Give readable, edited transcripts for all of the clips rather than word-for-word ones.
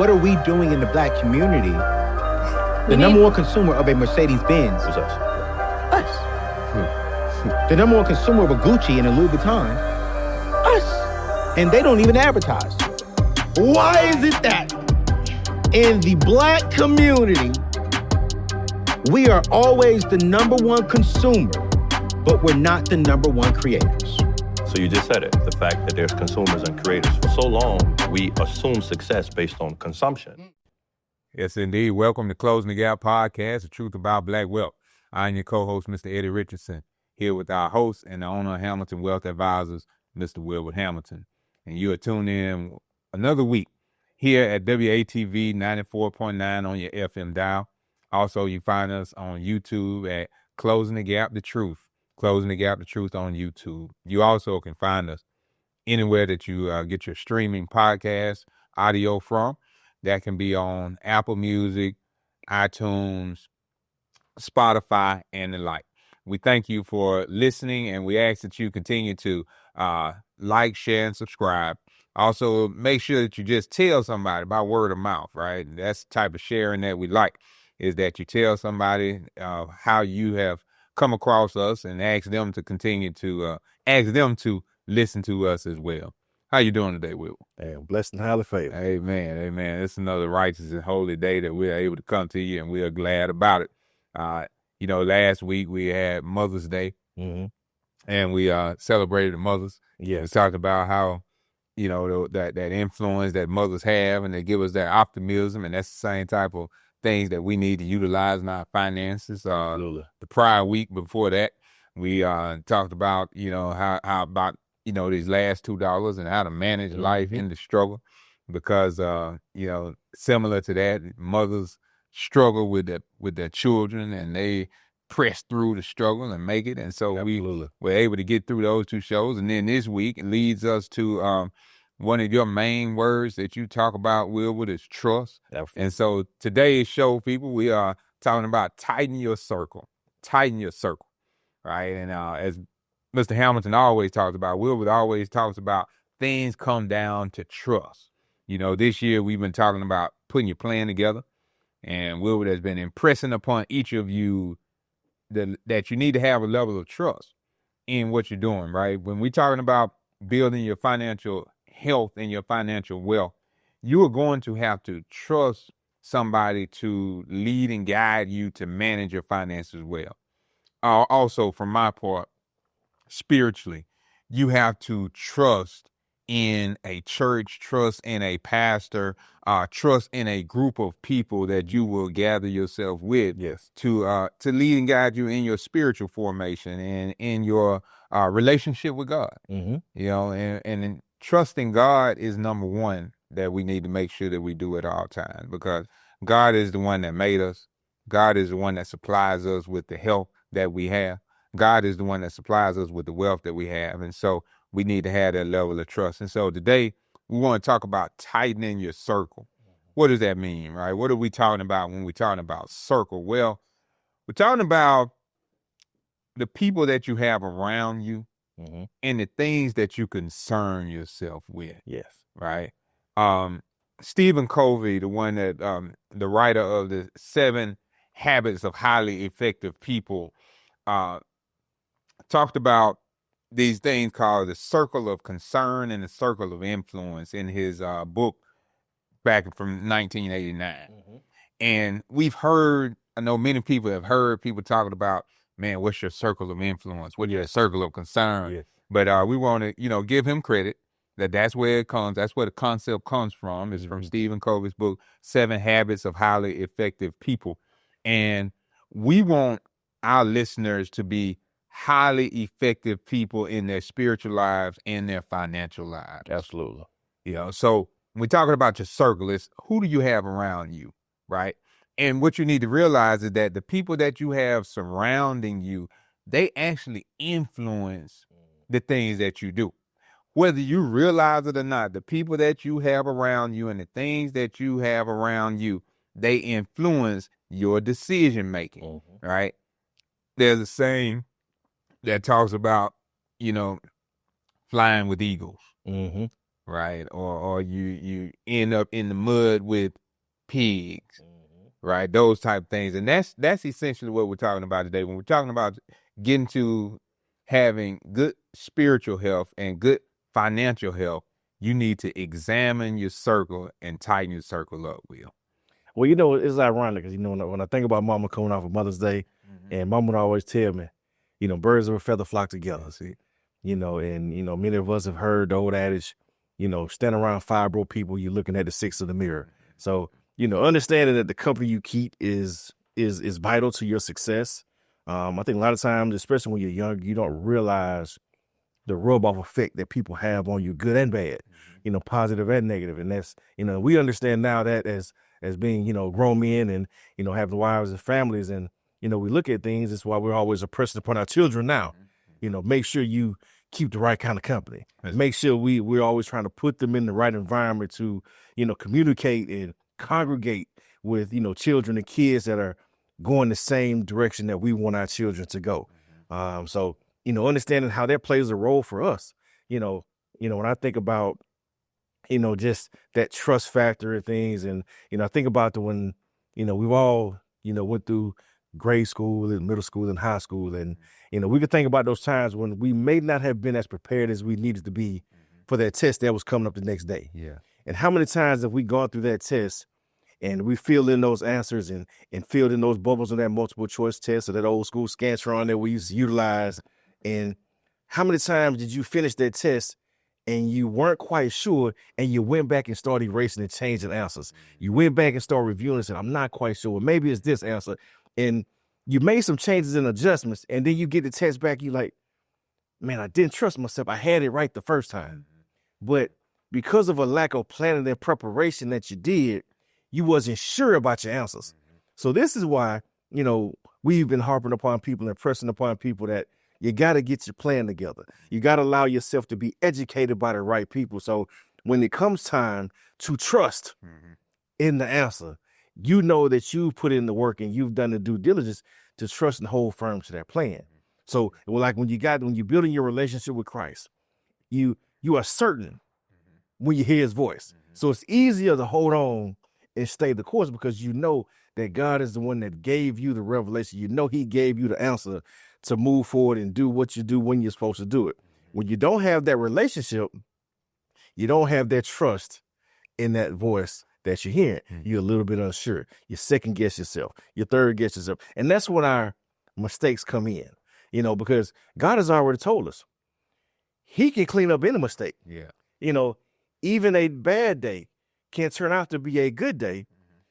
What are we doing in the black community? The number one consumer of a Mercedes-Benz Who's us? us. The number one consumer of a Gucci and a Louis Vuitton, us. And they don't even advertise. Why is it that in the black community, we are always the number one consumer, but we're not the number one creators? So you just said it, the fact that there's consumers and creators. For so long, we assume success based on consumption. Yes, indeed. Welcome to Closing the Gap Podcast, the truth about black wealth. I'm your co-host, Mr. Eddie Richardson, here with our host and the owner of Hamilton Wealth Advisors, Mr. Wilbert Hamilton. And you are tuned in another week here at WATV 94.9 on your FM dial. Also, you find us on YouTube at Closing the Gap, the Truth. Closing the Gap, the Truth on YouTube. You also can find us anywhere that you get your streaming podcast audio from. That can be on Apple Music, iTunes, Spotify, and the like. We thank you for listening, and we ask that you continue to like, share, and subscribe. Also, make sure that you just tell somebody by word of mouth, right? That's the type of sharing that we like, is that you tell somebody how you have come across us and ask them to continue to listen to us as well. How you doing today, Will? Hey, I'm blessed and highly favored. Amen, amen. It's another righteous and holy day that we're able to come to you, and we are glad about it. Last week we had Mother's Day, and we celebrated the mothers. Yeah, We talked about how, that influence that mothers have, and they give us that optimism, and that's the same type of things that we need to utilize in our finances. absolutely. The prior week before that, we talked about, how about, these last $2 and how to manage life in the struggle, because, similar to that, mothers struggle with their children, and they press through the struggle and make it. And so Absolutely. we were able to get through those two shows. And then this week it leads us to one of your main words that you talk about, Wilbur, is trust. Absolutely. And so today's show, people, we are talking about tighten your circle, right? And as Mr. Hamilton always talks about, Wilbur always talks about, things come down to trust. This year we've been talking about putting your plan together, and Wilbur has been impressing upon each of you that you need to have a level of trust in what you're doing, right? When we're talking about building your financial health and your financial wealth, you are going to have to trust somebody to lead and guide you to manage your finances well. Also, from my part, spiritually, you have to trust in a church, trust in a pastor, trust in a group of people that you will gather yourself with. Yes. To lead and guide you in your spiritual formation and in your relationship with God. And trusting God is number one that we need to make sure that we do at all times, because God is the one that made us. God is the one that supplies us with the health that we have. God is the one that supplies us with the wealth that we have. And so we need to have that level of trust. And so today we want to talk about tightening your circle. What does that mean, right? What are we talking about when we're talking about circle? Well, we're talking about the people that you have around you and the things that you concern yourself with, Yes. right? Stephen Covey, the one that the writer of the 7 Habits of Highly Effective People, talked about these things called the circle of concern and the circle of influence in his book back from 1989. And I know many people have heard people talking about, man, what's your circle of influence? What's your circle of concern? Yes. But we want to, give him credit that's where it comes. That's where the concept comes from. It's from Stephen Covey's book, 7 Habits of Highly Effective People. And we want our listeners to be highly effective people in their spiritual lives and their financial lives. Absolutely. So when we're talking about your circle, it's who do you have around you, right? And what you need to realize is that the people that you have surrounding you, they actually influence the things that you do. Whether you realize it or not, the people that you have around you and the things that you have around you, they influence your decision making, right? There's a saying that talks about, flying with eagles, right? Or you end up in the mud with pigs, right? Those type of things. And that's essentially what we're talking about today. When we're talking about getting to having good spiritual health and good financial health, you need to examine your circle and tighten your circle up, Will. Well, you know, it's ironic because, you know, when I think about Mama coming off of Mother's Day, and Mama would always tell me, you know, birds of a feather flock together. See? You know, and, you know, many of us have heard the old adage, you know, stand around five broke people, you're looking at the six of the mirror. So, you know, understanding that the company you keep is vital to your success. I think a lot of times, especially when you're young, you don't realize the rub-off effect that people have on you, good and bad, you know, positive and negative. And that's, you know, we understand now that as being, you know, grown men and, you know, having wives and families, and, you know, we look at things. That's why we're always impressing upon our children now. You know, make sure you keep the right kind of company. Make sure we're always trying to put them in the right environment to, you know, communicate and congregate with, you know, children and kids that are going the same direction that we want our children to go. So, you know, understanding how that plays a role for us, you know, when I think about, you know, just that trust factor and things. And, you know, I think about when, you know, we've all, you know, went through grade school and middle school and high school. And, you know, we could think about those times when we may not have been as prepared as we needed to be for that test that was coming up the next day. Yeah. And how many times have we gone through that test and we filled in those answers and filled in those bubbles on that multiple choice test or that old school Scantron that we used to utilize? And how many times did you finish that test and you weren't quite sure and you went back and started erasing and changing answers? You went back and started reviewing and said, I'm not quite sure. Well, maybe it's this answer. And you made some changes and adjustments, and then you get the test back. You like, man, I didn't trust myself. I had it right the first time. But because of a lack of planning and preparation that you did, you wasn't sure about your answers. So this is why, you know, we've been harping upon people and pressing upon people that you got to get your plan together. You got to allow yourself to be educated by the right people. So when it comes time to trust in the answer, you know that you've put in the work and you've done the due diligence to trust and hold firm to that plan. So like when you're building your relationship with Christ, you are certain when you hear his voice. So it's easier to hold on and stay the course because you know that God is the one that gave you the revelation. You know he gave you the answer to move forward and do what you do when you're supposed to do it. When you don't have that relationship, you don't have that trust in that voice that you're hearing. You're a little bit unsure. You second guess yourself. You third guess yourself. And that's when our mistakes come in, you know, because God has already told us he can clean up any mistake. Yeah. You know, even a bad day can turn out to be a good day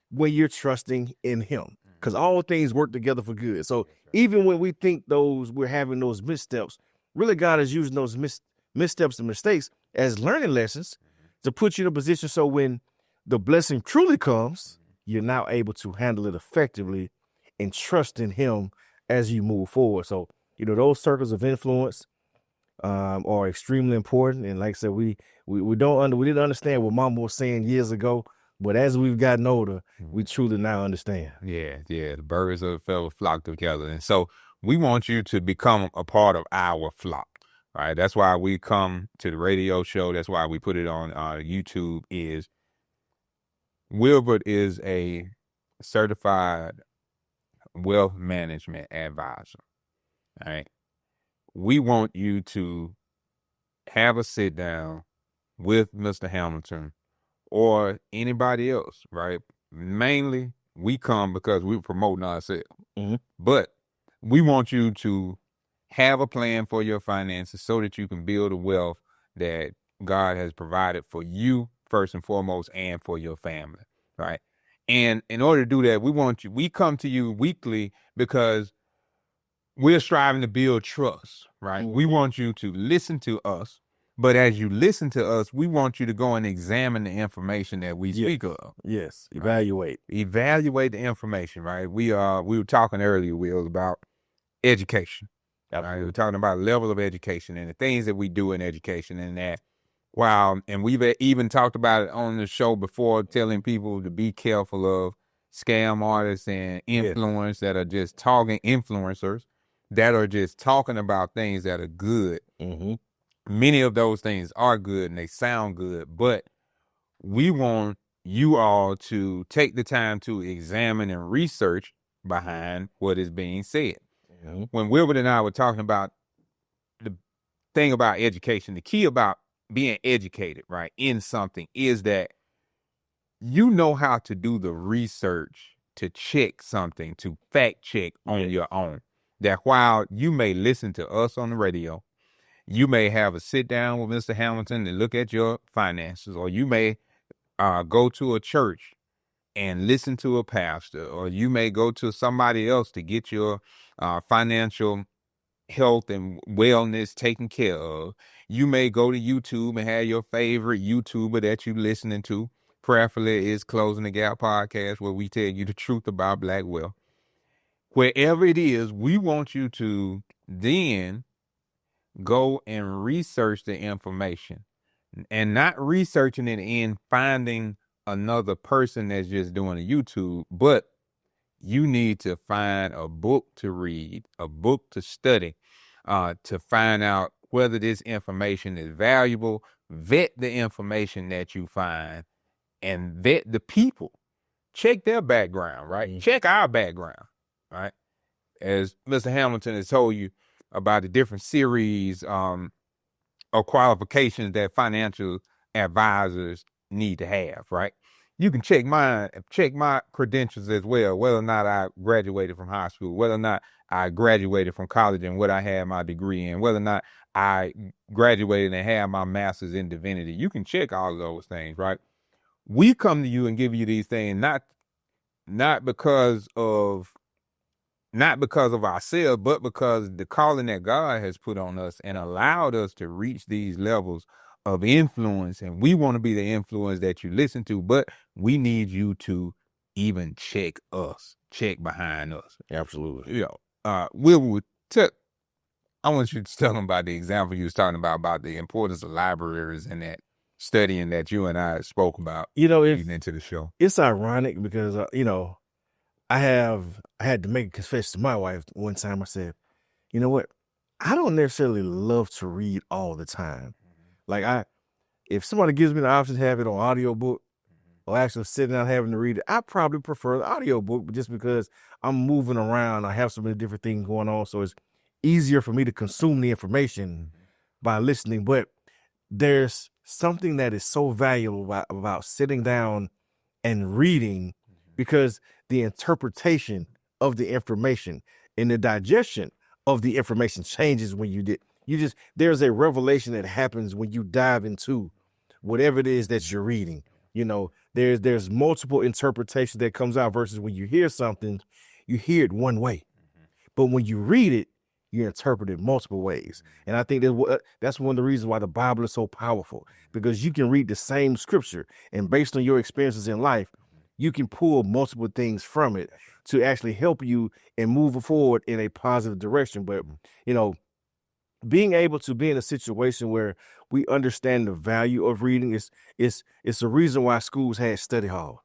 when you're trusting in him, because all things work together for good. So even when we think we're having those missteps, really God is using those missteps and mistakes as learning lessons to put you in a position so when the blessing truly comes, you're now able to handle it effectively and trust in him as you move forward. So, you know, those circles of influence are extremely important. And like I said, we didn't understand what Mama was saying years ago, but as we've gotten older, we truly now understand. Yeah. The birds of a feather flock together. And so we want you to become a part of our flock, right? That's why we come to the radio show. That's why we put it on YouTube. Is Wilbert is a certified wealth management advisor. All right. We want you to have a sit down with Mr. Hamilton or anybody else, right? Mainly, we come because we're promoting ourselves. But we want you to have a plan for your finances so that you can build a wealth that God has provided for you first and foremost and for your family, right? And in order to do that, we come to you weekly because we're striving to build trust, right? We want you to listen to us, but as you listen to us, we want you to go and examine the information that we speak of. Yes, evaluate. Right? Evaluate the information, right? We were talking earlier, Will, about education. Right? We were talking about level of education and the things that we do in education and that. Wow, and we've even talked about it on the show before, telling people to be careful of scam artists and influencers that are just talking influencers that are just talking about things that are good many of those things are good and they sound good, but we want you all to take the time to examine and research behind what is being said. Mhm. When Wilbert and I were talking about the thing about education, the key about being educated, right, in something is that you know how to do the research to check something, to fact check on your own. That while you may listen to us on the radio, you may have a sit down with Mr. Hamilton and look at your finances, or you may go to a church and listen to a pastor, or you may go to somebody else to get your financial health and wellness taken care of. You may go to YouTube and have your favorite YouTuber that you listening to. Prayerfully is Closing the Gap podcast, where we tell you the truth about Black wealth. Wherever it is, we want you to then go and research the information, and not researching it in finding another person that's just doing a YouTube, but you need to find a book to read, a book to study, to find out whether this information is valuable. Vet the information that you find and vet the people. Check their background, right? Mhm. Check our background, right? As Mr. Hamilton has told you about the different series of qualifications that financial advisors need to have, right? You can check my credentials as well, whether or not I graduated from high school, whether or not I graduated from college and what I had my degree in, whether or not I graduated and had my master's in divinity. You can check all of those things, right? We come to you and give you these things not because of ourselves, but because the calling that God has put on us and allowed us to reach these levels of influence. And we want to be the influence that you listen to, but we need you to even check us, check behind us. Absolutely. You know, I want you to tell them about the example you was talking about the importance of libraries and that studying that you and I spoke about leading into the show. It's ironic because, I had to make a confession to my wife one time. I said, you know what? I don't necessarily love to read all the time. Like if somebody gives me the option to have it on audiobook or actually sitting down having to read it, I probably prefer the audiobook, but just because I'm moving around, I have so many different things going on. So it's easier for me to consume the information by listening. But there's something that is so valuable about sitting down and reading, because the interpretation of the information and the digestion of the information changes when there's a revelation that happens when you dive into whatever it is that you're reading. There's multiple interpretations that comes out versus when you hear something, you hear it one way, but when you read it, you interpret it multiple ways. And I think that's one of the reasons why the Bible is so powerful, because you can read the same scripture and based on your experiences in life, you can pull multiple things from it to actually help you and move forward in a positive direction. But, being able to be in a situation where we understand the value of reading is the reason why schools had study hall.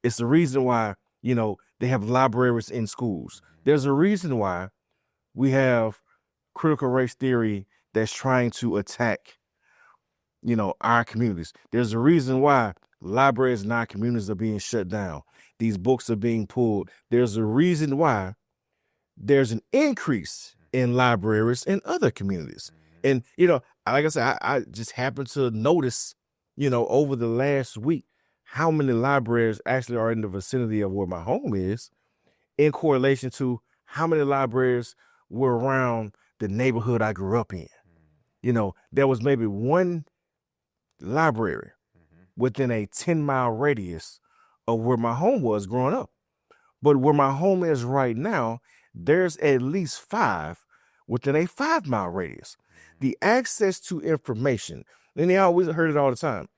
It's the reason why, they have libraries in schools. There's a reason why we have critical race theory that's trying to attack, our communities. There's a reason why libraries in our communities are being shut down. These books are being pulled. There's a reason why there's an increase in libraries in other communities. And, like I said, I just happened to notice, over the last week, how many libraries actually are in the vicinity of where my home is in correlation to how many libraries were around the neighborhood I grew up in. There was maybe one library within a 10-mile radius of where my home was growing up. But where my home is right now, there's at least 5 within a 5-mile radius. The access to information, and they always heard it all the time.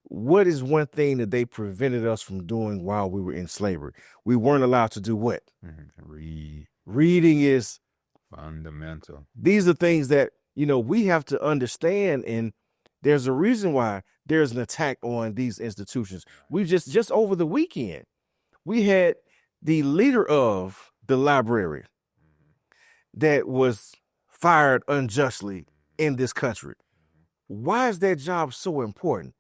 What is one thing that they prevented us from doing while we were in slavery? We weren't allowed to do what? Read. Reading is Fundamental. These are things that, we have to understand, and there's a reason why there's an attack on these institutions. We just over the weekend, we had the leader of the library that was fired unjustly in this country. Why is that job so important?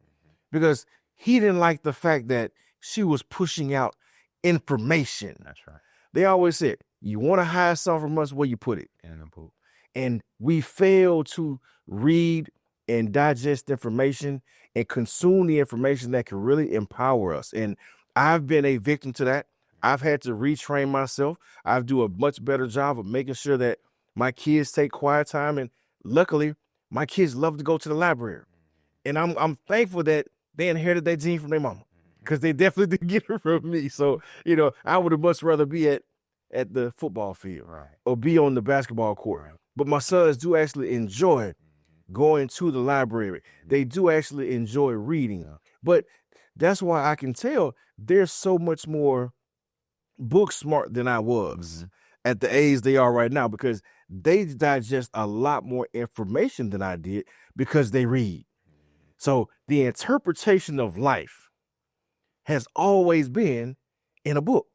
Because he didn't like the fact that she was pushing out information. That's right. They always said, you want to hide something from us, where you put it. In the book. And we fail to read and digest information and consume the information that can really empower us. And I've been a victim to that. I've had to retrain myself. I do a much better job of making sure that my kids take quiet time. And luckily, my kids love to go to the library. And I'm thankful that they inherited that gene from their mama, because they definitely didn't get it from me. So, I would have much rather be at the football field or be on the basketball court. But my sons do actually enjoy going to the library. They do actually enjoy reading. But that's why I can tell they're so much more book smart than I was at the age they are right now, because they digest a lot more information than I did because they read. So the interpretation of life has always been in a book.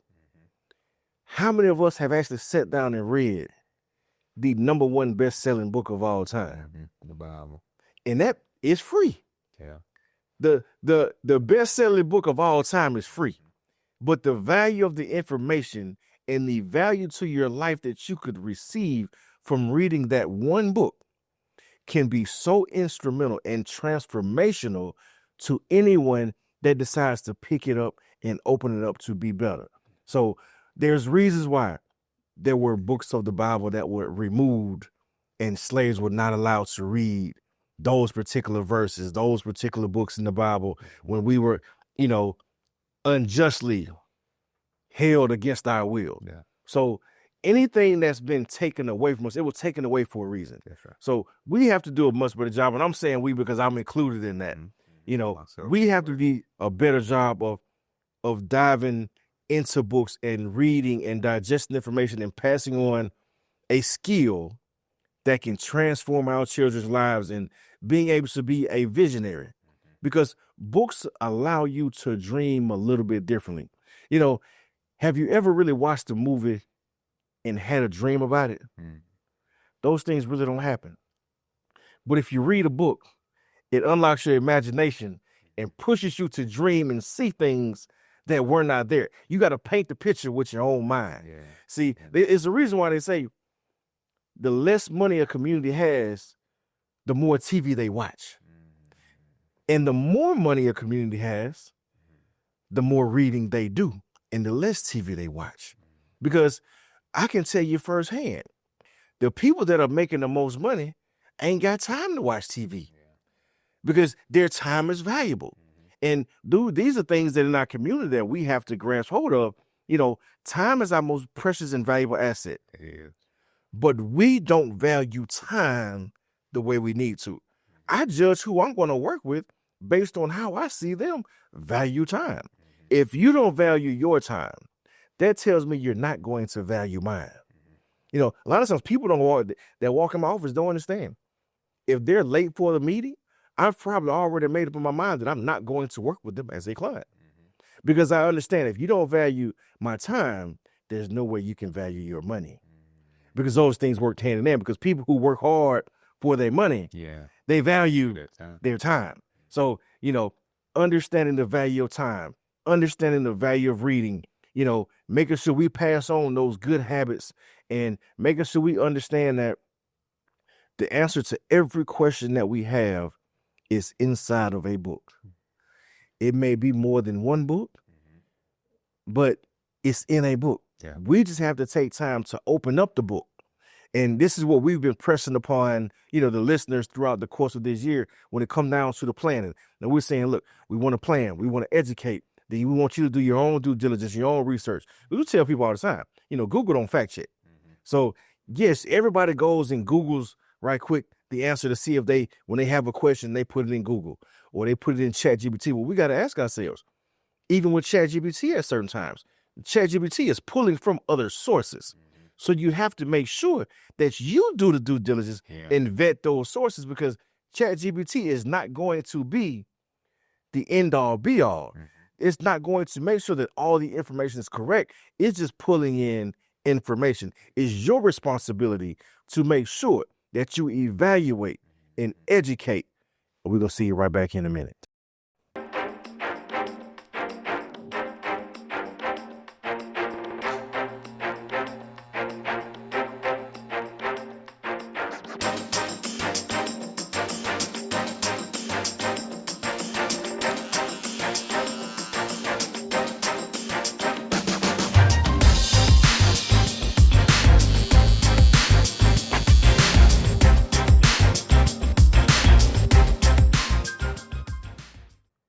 How many of us have actually sat down and read the number one best-selling book of all time? The Bible. And that is free. Yeah. The best-selling book of all time is free. But the value of the information and the value to your life that you could receive from reading that one book can be so instrumental and transformational to anyone that decides to pick it up and open it up to be better. So there's reasons why there were books of the Bible that were removed and slaves were not allowed to read those particular verses, those particular books in the Bible when we were, unjustly held against our will. Yeah. So anything that's been taken away from us, it was taken away for a reason. That's right. So we have to do a much better job. And I'm saying we because I'm included in that. We have to do a better job of diving into books and reading and digesting information and passing on a skill that can transform our children's lives and being able to be a visionary. Because books allow you to dream a little bit differently. Have you ever really watched a movie and had a dream about it? Those things really don't happen. But if you read a book, it unlocks your imagination and pushes you to dream and see things that were not there. You got to paint the picture with your own mind. Yeah. See, it's the reason why they say the less money a community has, the more TV they watch. And the more money a community has, the more reading they do and the less TV they watch. Because I can tell you firsthand, the people that are making the most money ain't got time to watch TV because their time is valuable. And dude, these are things that in our community that we have to grasp hold of. Time is our most precious and valuable asset. It is. But we don't value time the way we need to. I judge who I'm going to work with based on how I see them value time. If you don't value your time, that tells me you're not going to value mine. A lot of times people that walk in my office don't understand. If they're late for the meeting, I've probably already made up in my mind that I'm not going to work with them as a client. Because I understand if you don't value my time, there's no way you can value your money. Because those things work hand in hand. Because people who work hard for their money, they value their time. So, understanding the value of time, understanding the value of reading, making sure we pass on those good habits and making sure we understand that the answer to every question that we have is inside of a book. It may be more than one book, but it's in a book. Yeah. We just have to take time to open up the book. And this is what we've been pressing upon, the listeners throughout the course of this year when it comes down to the planning. Now we're saying, look, we want to plan, we want to educate. Then we want you to do your own due diligence, your own research. We tell people all the time, Google don't fact check. So yes, everybody goes and Googles right quick the answer to see if when they have a question, they put it in Google or they put it in ChatGPT. Well, we got to ask ourselves, even with ChatGPT at certain times, ChatGPT is pulling from other sources. So you have to make sure that you do the due diligence and vet those sources because ChatGPT is not going to be the end all be all. It's not going to make sure that all the information is correct. It's just pulling in information. It's your responsibility to make sure that you evaluate and educate. We're going to see you right back in a minute.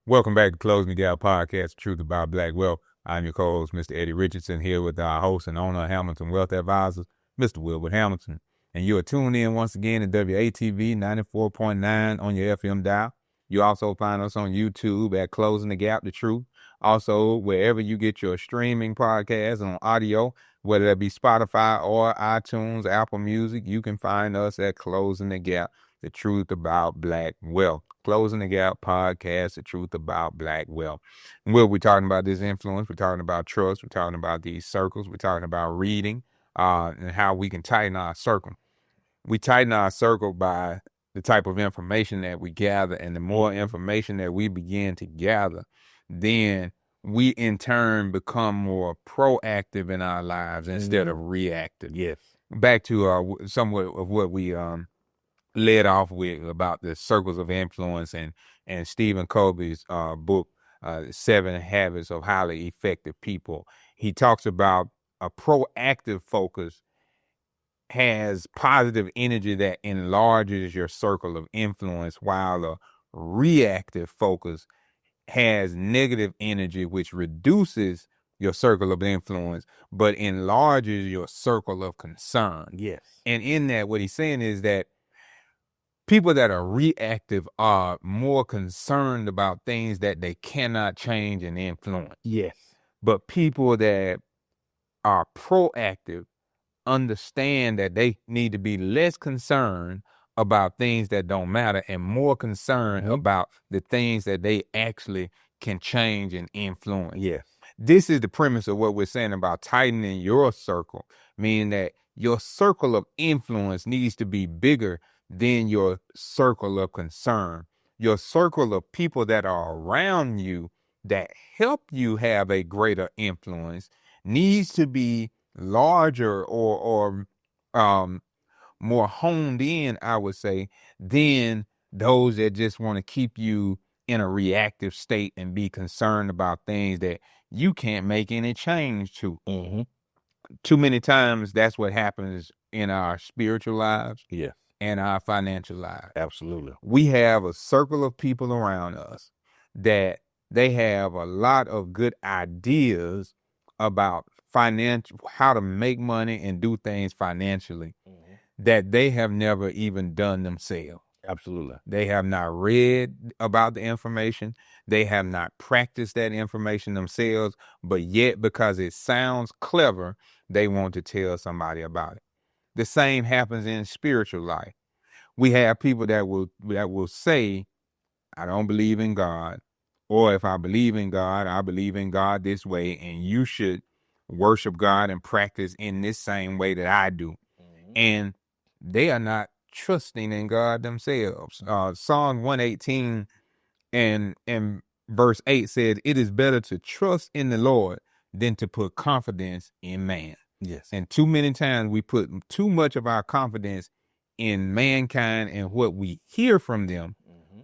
Welcome back to Closing the Gap Podcast, Truth About Black Wealth. I'm your co-host, Mr. Eddie Richardson, here with our host and owner of Hamilton Wealth Advisors, Mr. Wilbert Hamilton. And you are tuned in once again to WATV 94.9 on your FM dial. You also find us on YouTube at Closing the Gap, The Truth. Also, wherever you get your streaming podcasts on audio, whether that be Spotify or iTunes, Apple Music, you can find us at Closing the Gap, The Truth About Black Wealth. Closing the Gap Podcast, The Truth About Black Wealth. And we're talking about this influence. We're talking about trust. We're talking about these circles. We're talking about reading and how we can tighten our circle. We tighten our circle by the type of information that we gather. And the more information that we begin to gather, then we in turn become more proactive in our lives instead of reactive. Yes. Back to somewhat of what we led off with about the circles of influence and Stephen Covey's book, 7 Habits of Highly Effective People. He talks about a proactive focus has positive energy that enlarges your circle of influence, while a reactive focus has negative energy, which reduces your circle of influence, but enlarges your circle of concern. Yes. And in that, what he's saying is that people that are reactive are more concerned about things that they cannot change and influence. Yes. But people that are proactive understand that they need to be less concerned about things that don't matter and more concerned about the things that they actually can change and influence. Yes. This is the premise of what we're saying about tightening your circle, meaning that your circle of influence needs to be bigger than your circle of concern. Your circle of people that are around you that help you have a greater influence needs to be larger or more honed in, I would say, than those that just want to keep you in a reactive state and be concerned about things that you can't make any change to. Mm-hmm. Too many times that's what happens in our spiritual lives. Yes. And our financial lives. Absolutely. We have a circle of people around us that they have a lot of good ideas about how to make money and do things financially that they have never even done themselves. Absolutely. They have not read about the information. They have not practiced that information themselves, but yet because it sounds clever, they want to tell somebody about it. The same happens in spiritual life. We have people that will say, I don't believe in God, or if I believe in God this way, and you should worship God and practice in this same way that I do. Mm-hmm. And they are not trusting in God themselves. Psalm 118 and verse 8 said, it is better to trust in the Lord than to put confidence in man. Yes. And too many times we put too much of our confidence in mankind and what we hear from them,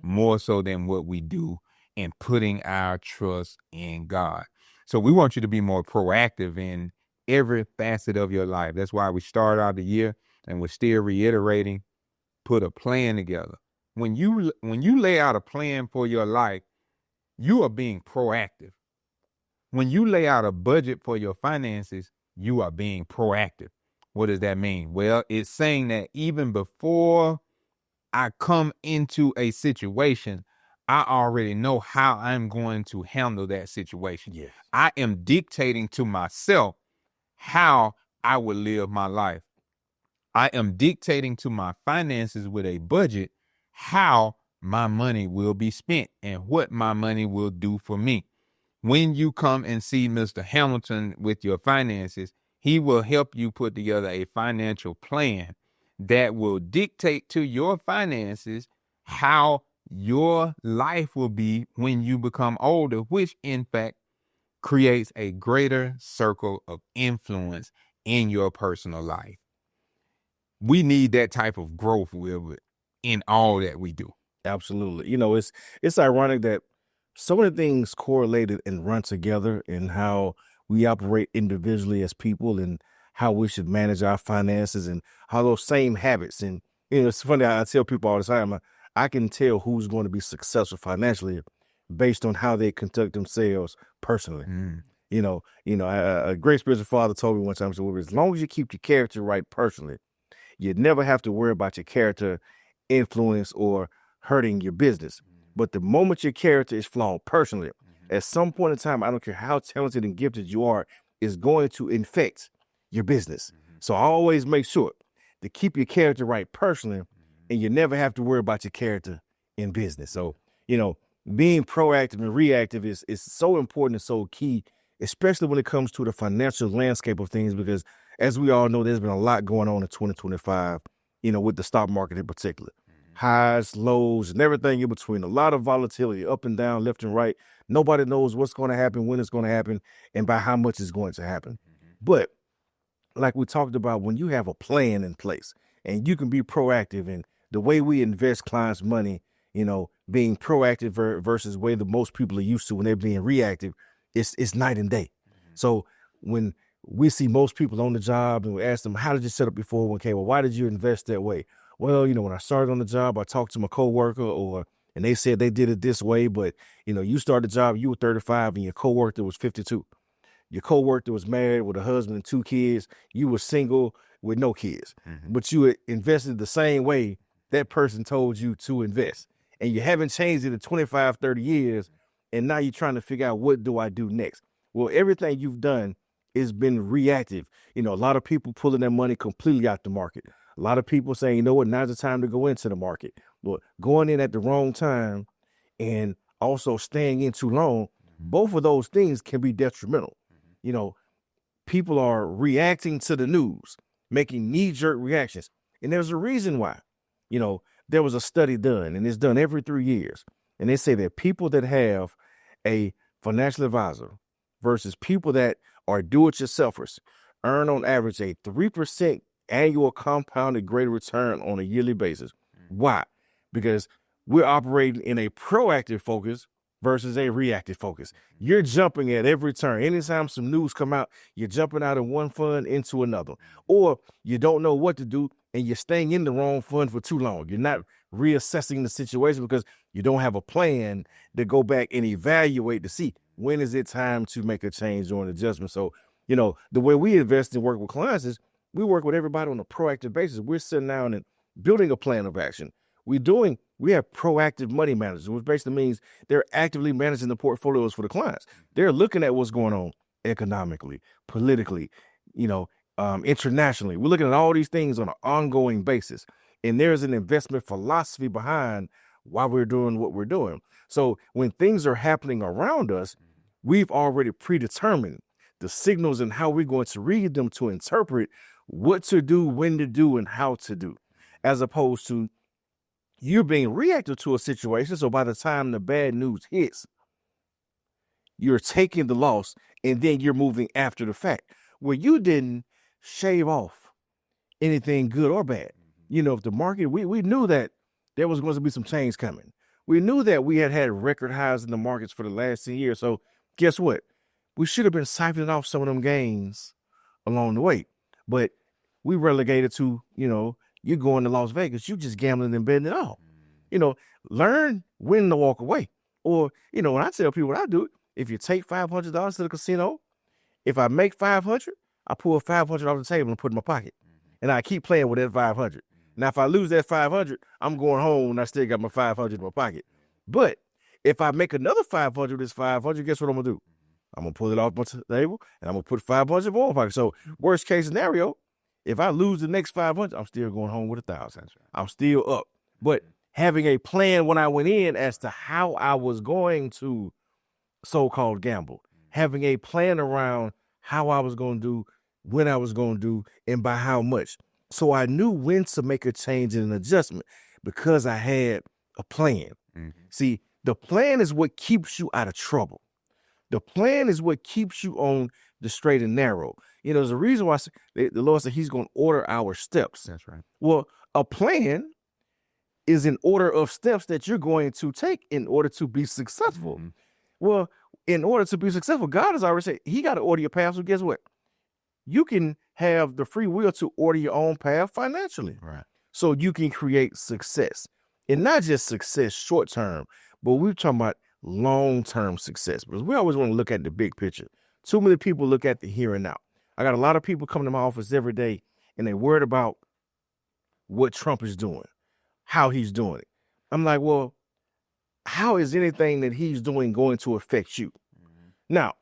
more so than what we do in putting our trust in God. So we want you to be more proactive in every facet of your life. That's why we start out the year and we're still reiterating, put a plan together. When you lay out a plan for your life, you are being proactive. When you lay out a budget for your finances, you are being proactive. What does that mean? Well, it's saying that even before I come into a situation, I already know how I'm going to handle that situation. Yes. I am dictating to myself how I will live my life. I am dictating to my finances with a budget how my money will be spent and what my money will do for me. When you come and see Mr. Hamilton with your finances, he will help you put together a financial plan that will dictate to your finances how your life will be when you become older, which in fact creates a greater circle of influence in your personal life. We need that type of growth in all that we do. Absolutely. It's ironic that so many things correlated and run together in how we operate individually as people and how we should manage our finances and how those same habits. And, it's funny. I tell people all the time, I can tell who's going to be successful financially based on how they conduct themselves personally. A great spiritual father told me one time, so as long as you keep your character right personally, you never have to worry about your character influence or hurting your business. But the moment your character is flawed personally, at some point in time, I don't care how talented and gifted you are, is going to infect your business. So I always make sure to keep your character right personally, and you never have to worry about your character in business. So, being proactive and reactive is so important and so key, especially when it comes to the financial landscape of things, because as we all know, there's been a lot going on in 2025, with the stock market in particular. Highs, lows, and everything in between. A lot of volatility up and down, left and right. Nobody knows what's going to happen, when it's going to happen, and by how much it's going to happen. But like we talked about, when you have a plan in place and you can be proactive, and the way we invest clients' money, being proactive versus way that most people are used to when they're being reactive, it's night and day. So when we see most people on the job and we ask them, how did you set up your 401k? Well, why did you invest that way? Well, when I started on the job, I talked to my coworker and they said they did it this way, but you started the job, you were 35 and your coworker was 52. Your coworker was married with a husband and 2 kids. You were single with no kids, but you invested the same way that person told you to invest. And you haven't changed it in 25, 30 years. And now you're trying to figure out, what do I do next? Well, everything you've done has been reactive. A lot of people pulling their money completely out the market. A lot of people saying, now's the time to go into the market. But going in at the wrong time and also staying in too long, both of those things can be detrimental. People are reacting to the news, making knee-jerk reactions. And there's a reason why. There was a study done, and it's done every 3 years. And they say that people that have a financial advisor versus people that are do-it-yourselfers earn on average a 3% annual compounded greater return on a yearly basis. Why? Because we're operating in a proactive focus versus a reactive focus. You're jumping at every turn. Anytime some news come out, you're jumping out of one fund into another. Or you don't know what to do and you're staying in the wrong fund for too long. You're not reassessing the situation because you don't have a plan to go back and evaluate to see when is it time to make a change or an adjustment. So, the way we invest and work with clients is we work with everybody on a proactive basis. We're sitting down and building a plan of action. We have proactive money managers, which basically means they're actively managing the portfolios for the clients. They're looking at what's going on economically, politically, internationally. We're looking at all these things on an ongoing basis. And there's an investment philosophy behind why we're doing what we're doing. So when things are happening around us, we've already predetermined the signals and how we're going to read them to interpret what to do, when to do, and how to do, as opposed to you're being reactive to a situation. So by the time the bad news hits, you're taking the loss and then you're moving after the fact where you didn't shave off anything good or bad. If the market, we knew that there was going to be some change coming. We knew that we had record highs in the markets for the last 10 years. So guess what? We should have been siphoning off some of them gains along the way. But we relegated to, you're going to Las Vegas, you just gambling and betting it all. Learn when to walk away. Or, when I tell people what I do, if you take $500 to the casino, if I make $500, I pull $500 off the table and put it in my pocket. And I keep playing with that $500. Now, if I lose that $500, I'm going home and I still got my $500 in my pocket. But if I make another $500 with this $500, guess what I'm going to do? I'm going to pull it off my table and I'm going to put $500 more in my pocket. So worst case scenario, if I lose the next $500, I'm still going home with $1,000. I'm still up. But having a plan when I went in as to how I was going to so-called gamble, having a plan around how I was going to do, when I was going to do, and by how much. So I knew when to make a change and an adjustment because I had a plan. See, the plan is what keeps you out of trouble. The plan is what keeps you on the straight and narrow. You know, there's a reason why the Lord said he's going to order our steps. That's right. Well, a plan is an order of steps that you're going to take in order to be successful. Well, in order to be successful, God has already said he got to order your path. So guess what? You can have the free will to order your own path financially. Right. So you can create success. And not just success short term, but we're talking about long-term success. Because we always want to look at the big picture. Too many people look at the here and now. I got a lot of people coming to my office every day and they're worried about what Trump is doing, how he's doing it. I'm like, well, how is anything that he's doing going to affect you? Now,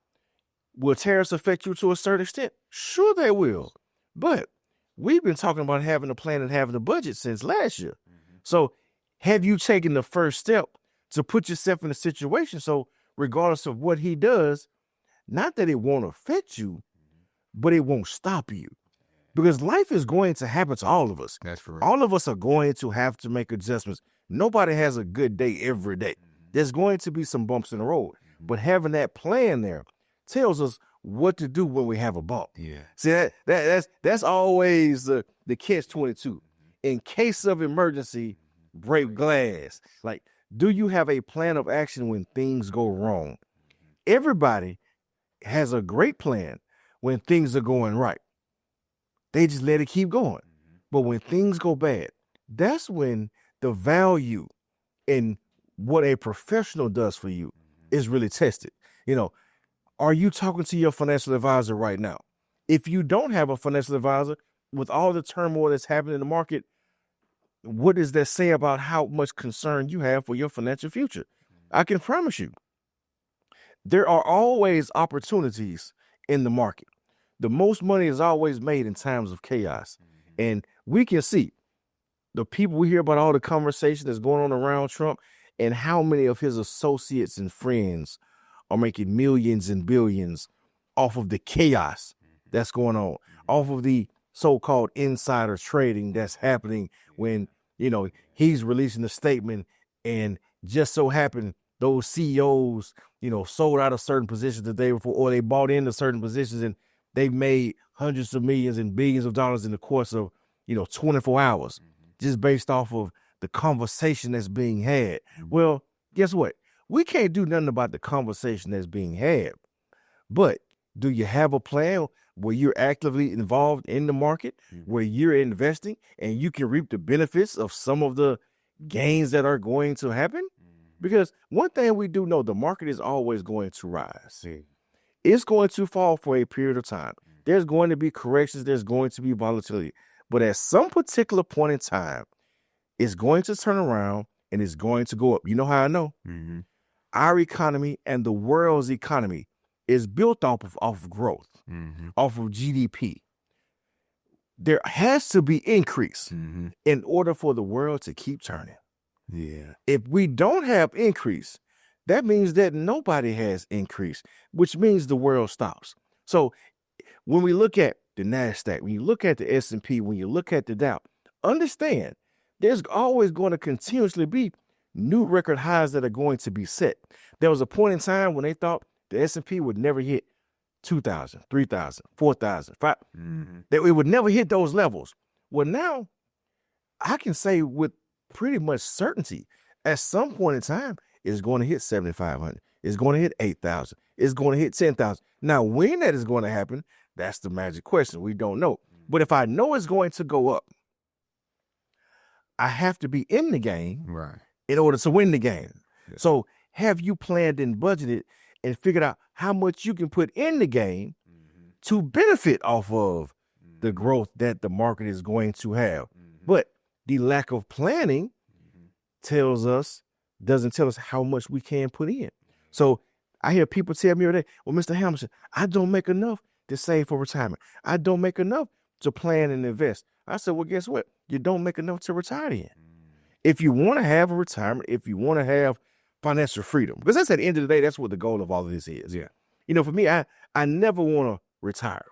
will tariffs affect you to a certain extent? Sure they will. But we've been talking about having a plan and having a budget since last year. So have you taken the first step to put yourself in a situation so regardless of what he does, not that it won't affect you, but it won't stop you? Because life is going to happen to all of us. That's for real. All of us are going to have to make adjustments. Nobody has a good day every day. There's going to be some bumps in the road. But having that plan there tells us what to do when we have a bump. Yeah. See, that's always the catch-22. In case of emergency, break glass. Like, do you have a plan of action when things go wrong? Everybody has a great plan when things are going right. They just let it keep going. But when things go bad, that's when the value in what a professional does for you is really tested. You know, are you talking to your financial advisor right now? If you don't have a financial advisor, with all the turmoil that's happening in the market, what does that say about how much concern you have for your financial future? I can promise you, there are always opportunities in the market. The most money is always made in times of chaos. And we can see the people we hear about, all the conversation that's going on around Trump, and how many of his associates and friends are making millions and billions off of the chaos that's going on, off of the so-called insider trading that's happening when, you know, he's releasing a statement and just so happened those CEOs, you know, sold out of certain positions the day before, or they bought into certain positions and they've made hundreds of millions and billions of dollars in the course of, 24 hours, just based off of the conversation that's being had. Well, guess what? We can't do nothing about the conversation that's being had. But do you have a plan where you're actively involved in the market, where you're investing and you can reap the benefits of some of the gains that are going to happen? Because one thing we do know, the market is always going to rise. It's going to fall for a period of time. There's going to be corrections. There's going to be volatility. But at some particular point in time, it's going to turn around and it's going to go up. You know how I know? Our economy and the world's economy is built off of growth, off of GDP. There has to be increase in order for the world to keep turning. If we don't have increase, that means that nobody has increase, which means the world stops. So when we look at the NASDAQ, when you look at the S&P, when you look at the Dow, understand there's always going to continuously be new record highs that are going to be set. There was a point in time when they thought the S&P would never hit 2,000, 3,000, 4,000, 5,000. That it would never hit those levels. Well, now I can say with pretty much certainty, at some point in time, it's going to hit 7,500. It's going to hit 8,000. It's going to hit 10,000. Now, when that is going to happen, that's the magic question. We don't know. But if I know it's going to go up, I have to be in the game in order to win the game. So have you planned and budgeted and figured out how much you can put in the game to benefit off of the growth that the market is going to have? But the lack of planning doesn't tell us how much we can put in. So I hear people tell me every day, well, Mr. Hamilton, I don't make enough to save for retirement. I don't make enough to plan and invest. I said, well, guess what? You don't make enough to retire in. If you want to have a retirement, if you want to have financial freedom, because that's at the end of the day, that's what the goal of all of this is. For me, I never want to retire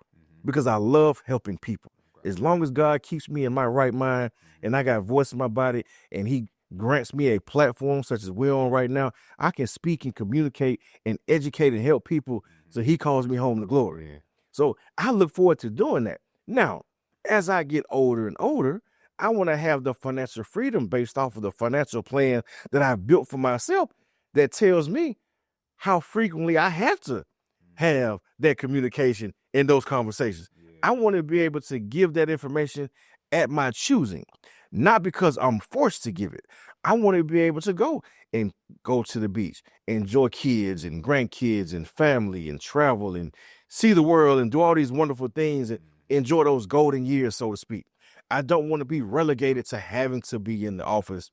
because I love helping people. As long as God keeps me in my right mind and I got a voice in my body and he grants me a platform such as we're on right now, I can speak and communicate and educate and help people. So he calls me home to glory. Yeah. So I look forward to doing that. Now, as I get older and older, I want to have the financial freedom based off of the financial plan that I've built for myself that tells me how frequently I have to have that communication in those conversations. I want to be able to give that information at my choosing, not because I'm forced to give it. I want to be able to go to the beach, enjoy kids and grandkids and family and travel and see the world and do all these wonderful things and enjoy those golden years, so to speak. I don't want to be relegated to having to be in the office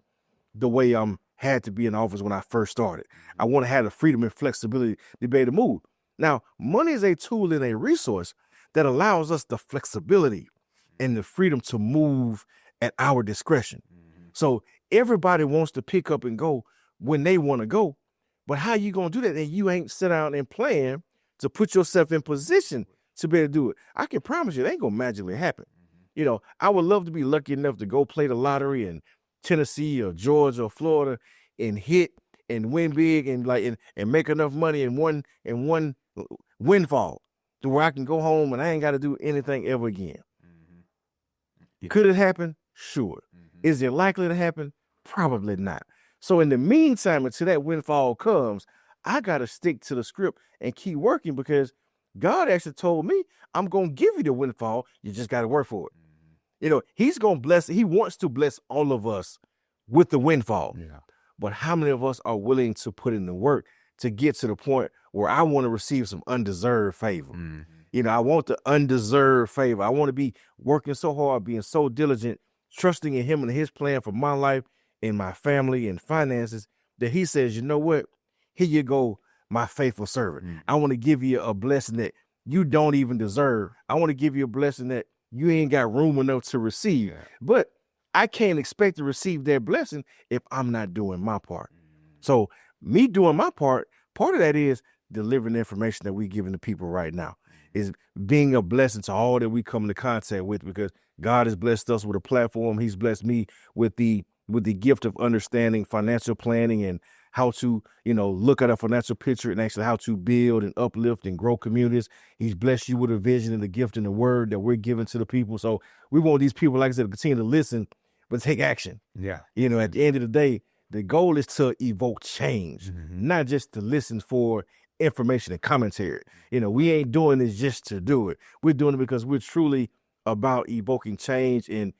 the way I had to be in the office when I first started. I want to have the freedom and flexibility to be able to move. Now, money is a tool and a resource that allows us the flexibility and the freedom to move at our discretion. So everybody wants to pick up and go when they want to go, but how you going to do that? And you ain't sit down and plan to put yourself in position to be able to do it. I can promise you, it ain't going to magically happen. You know, I would love to be lucky enough to go play the lottery in Tennessee or Georgia or Florida and hit and win big and make enough money in one windfall to where I can go home and I ain't got to do anything ever again. Could it happen? Sure. Is it likely to happen? Probably not. So in the meantime, until that windfall comes, I got to stick to the script and keep working because God actually told me I'm going to give you the windfall. You just got to work for it. You know, he's going to bless. He wants to bless all of us with the windfall. Yeah. But how many of us are willing to put in the work to get to the point where I want to receive some undeserved favor? You know, I want the undeserved favor. I want to be working so hard, being so diligent, trusting in him and his plan for my life and my family and finances that he says, you know what? Here you go, my faithful servant. I want to give you a blessing that you don't even deserve. I want to give you a blessing that you ain't got room enough to receive. Yeah. But I can't expect to receive that blessing if I'm not doing my part. So me doing my part of that is delivering the information that we're giving to people right now, is being a blessing to all that we come into contact with, because God has blessed us with a platform. He's blessed me with the gift of understanding financial planning and how to, you know, look at a financial picture and actually how to build and uplift and grow communities. He's blessed you with a vision and the gift and the word that we're giving to the people. So we want these people, like I said, to continue to listen, but take action. Yeah. You know, at the end of the day, the goal is to evoke change, not just to listen for information and commentary. You know, we ain't doing this just to do it. We're doing it because we're truly about evoking change and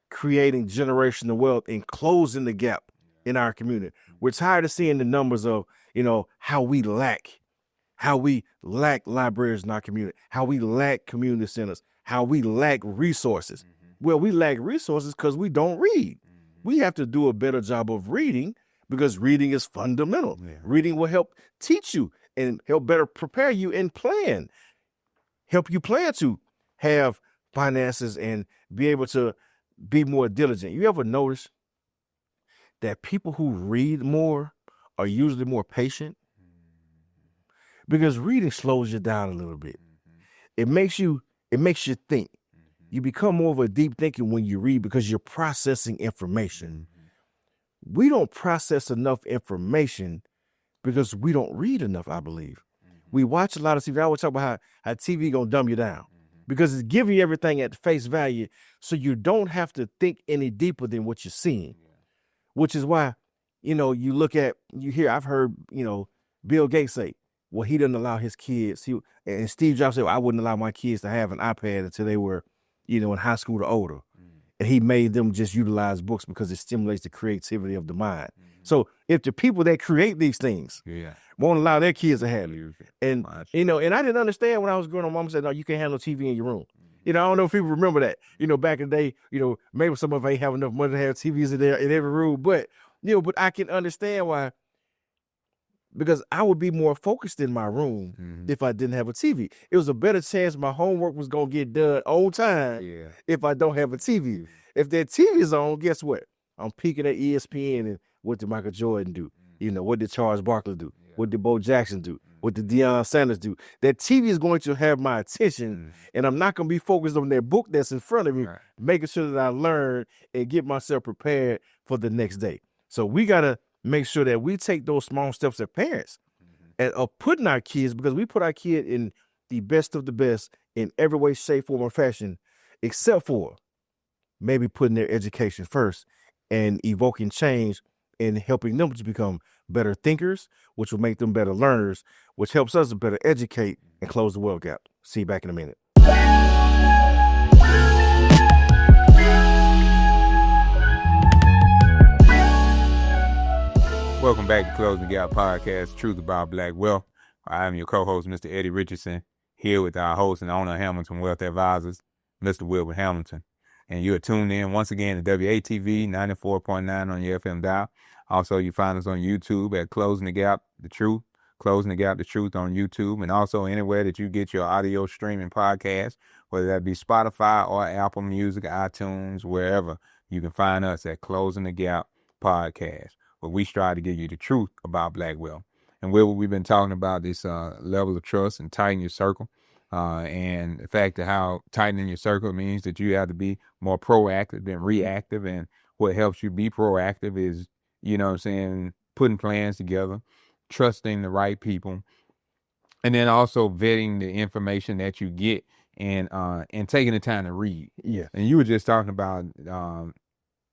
creating generational wealth and closing the gap in our community. We're tired of seeing the numbers of, you know, how we lack libraries in our community, how we lack community centers, how we lack resources. Well, we lack resources because we don't read. We have to do a better job of reading because reading is fundamental. Yeah. Reading will help teach you and help better prepare you and help you plan to have finances and be able to be more diligent. You ever notice that people who read more are usually more patient? Because reading slows you down a little bit. It makes you think. You become more of a deep thinker when you read because you're processing information. We don't process enough information because we don't read enough, I believe. We watch a lot of TV. I always talk about how TV gonna dumb you down because it's giving you everything at face value, so you don't have to think any deeper than what you're seeing. Which is why, you know, I've heard, you know, Bill Gates say, well, he doesn't allow his kids. And Steve Jobs said, well, I wouldn't allow my kids to have an iPad until they were, you know, in high school or older. And he made them just utilize books because it stimulates the creativity of the mind. So if the people that create these things won't allow their kids to have it, and, you know, and I didn't understand when I was growing up, Mama said, no, you can't have no TV in your room. You know, I don't know if people remember that, you know, back in the day, you know, maybe some of us ain't have enough money to have TVs in every room, but, you know, but I can understand why, because I would be more focused in my room if I didn't have a TV. It was a better chance my homework was going to get done on time if I don't have a TV. If that TV is on, guess what? I'm peeking at ESPN and what did Michael Jordan do? You know, what did Charles Barkley do? What did Bo Jackson do? what the Deion Sanders do. That TV is going to have my attention, and I'm not going to be focused on that book that's in front of me, Right. making sure that I learn and get myself prepared for the next day. So we got to make sure that we take those small steps as parents and of putting our kids, because we put our kid in the best of the best in every way, shape, form, or fashion, except for maybe putting their education first and evoking change and helping them to become better thinkers, which will make them better learners, which helps us to better educate and close the wealth gap. See you back in a minute. Welcome back to Closing the Gap Podcast, Truth About Black Wealth. I am your co-host, Mr. Eddie Richardson, here with our host and owner of Hamilton Wealth Advisors, Mr. Wilbur Hamilton. And you're tuned in once again to WATV 94.9 on your FM dial. Also, you find us on YouTube at Closing the Gap, The Truth, Closing the Gap, The Truth on YouTube, and also anywhere that you get your audio streaming podcast, whether that be Spotify or Apple Music, iTunes, wherever. You can find us at Closing the Gap Podcast, where we strive to give you the truth about black wealth. And we've been talking about this level of trust and tighten your circle. And the fact that how tightening your circle means that you have to be more proactive than reactive. And what helps you be proactive is, you know what I'm saying, putting plans together, trusting the right people, and then also vetting the information that you get and taking the time to read. Yeah. And you were just talking about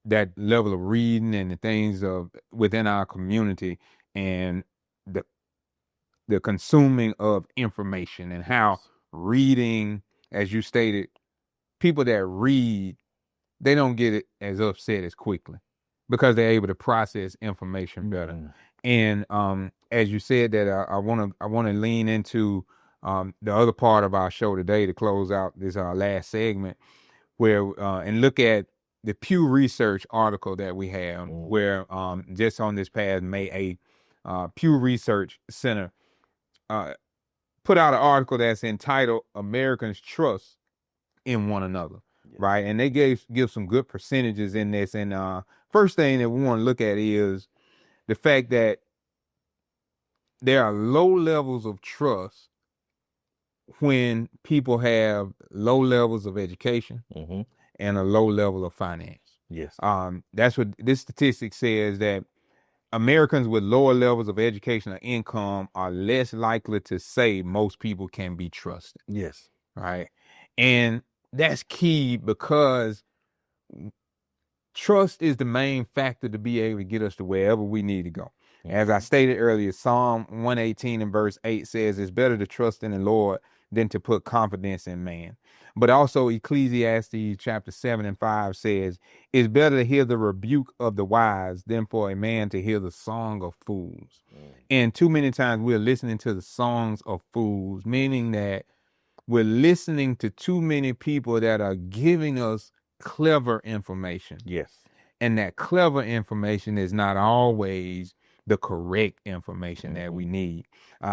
that level of reading and the things of within our community and the consuming of information, and how reading, as you stated, people that read, they don't get it as upset as quickly because they're able to process information better. And as you said that, I want to lean into the other part of our show today to close out this last segment, where and look at the Pew Research article that we have, where just on this past May 8th, Pew Research Center put out an article that's entitled "Americans Trust in One Another," right? And they give some good percentages in this. And first thing that we want to look at is the fact that there are low levels of trust when people have low levels of education and a low level of finance. Yes. That's what this statistic says, that Americans with lower levels of education or income are less likely to say most people can be trusted. Yes. Right. And that's key, because trust is the main factor to be able to get us to wherever we need to go. As I stated earlier, Psalm 118 and verse 8 says it's better to trust in the Lord than to put confidence in man. But also Ecclesiastes chapter 7 and 5 says it's better to hear the rebuke of the wise than for a man to hear the song of fools. And too many times we're listening to the songs of fools, meaning that we're listening to too many people that are giving us clever information. Yes. And that clever information is not always the correct information that we need.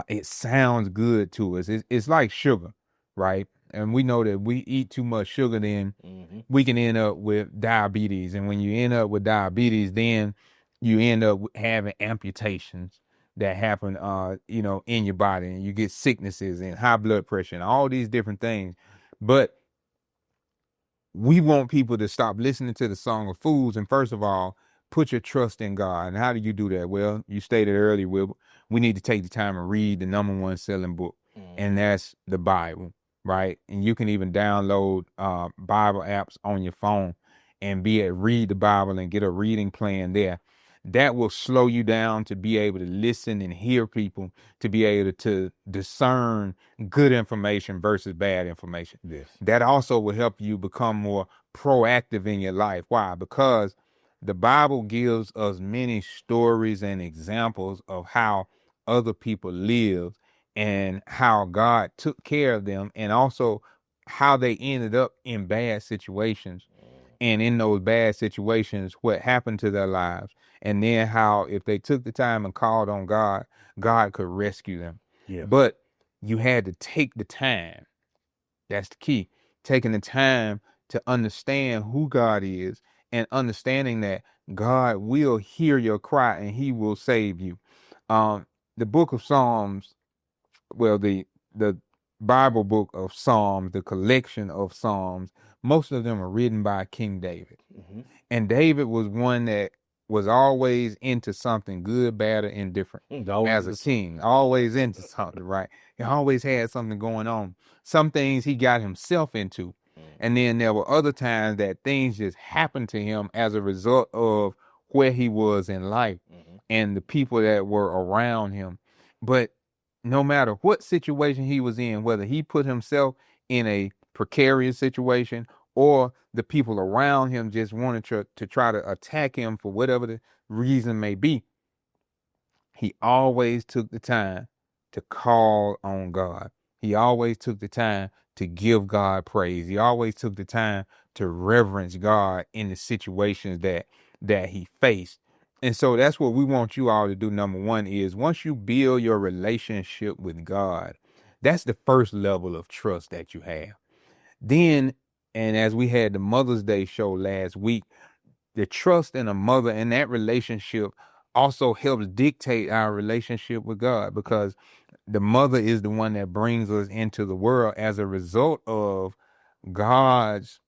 It sounds good to us. It's like sugar, right? And we know that we eat too much sugar, then we can end up with diabetes. And when you end up with diabetes, then you end up having amputations that happen, in your body, and you get sicknesses and high blood pressure and all these different things. But we want people to stop listening to the song of fools. And first of all, put your trust in God. And how do you do that? Well, you stated earlier, Will, we need to take the time and read the number one selling book, and that's the Bible, right? And you can even download Bible apps on your phone and read the Bible and get a reading plan there. That will slow you down to be able to listen and hear people, to be able to discern good information versus bad information. Yes. That also will help you become more proactive in your life. Why? Because the Bible gives us many stories and examples of how other people lived and how God took care of them, and also how they ended up in bad situations. And in those bad situations, what happened to their lives. And then how, if they took the time and called on God, God could rescue them. Yeah. But you had to take the time. That's the key. Taking the time to understand who God is, and understanding that God will hear your cry and he will save you. The book of Psalms the Bible book of Psalms, the collection of Psalms, most of them are written by King David. Mhm. And David was one that was always into something good, bad, or indifferent. As a king, always into something, right? He always had something going on. Some things he got himself into. And then there were other times that things just happened to him as a result of where he was in life and the people that were around him. But no matter what situation he was in, whether he put himself in a precarious situation or the people around him just wanted to try to attack him for whatever the reason may be, he always took the time to call on God. He always took the time to give God praise. He always took the time to reverence God in the situations that he faced. And so that's what we want you all to do. Number one is once you build your relationship with God, that's the first level of trust that you have. Then, and as we had the Mother's Day show last week, the trust in a mother and that relationship also helps dictate our relationship with God, because the mother is the one that brings us into the world as a result of God's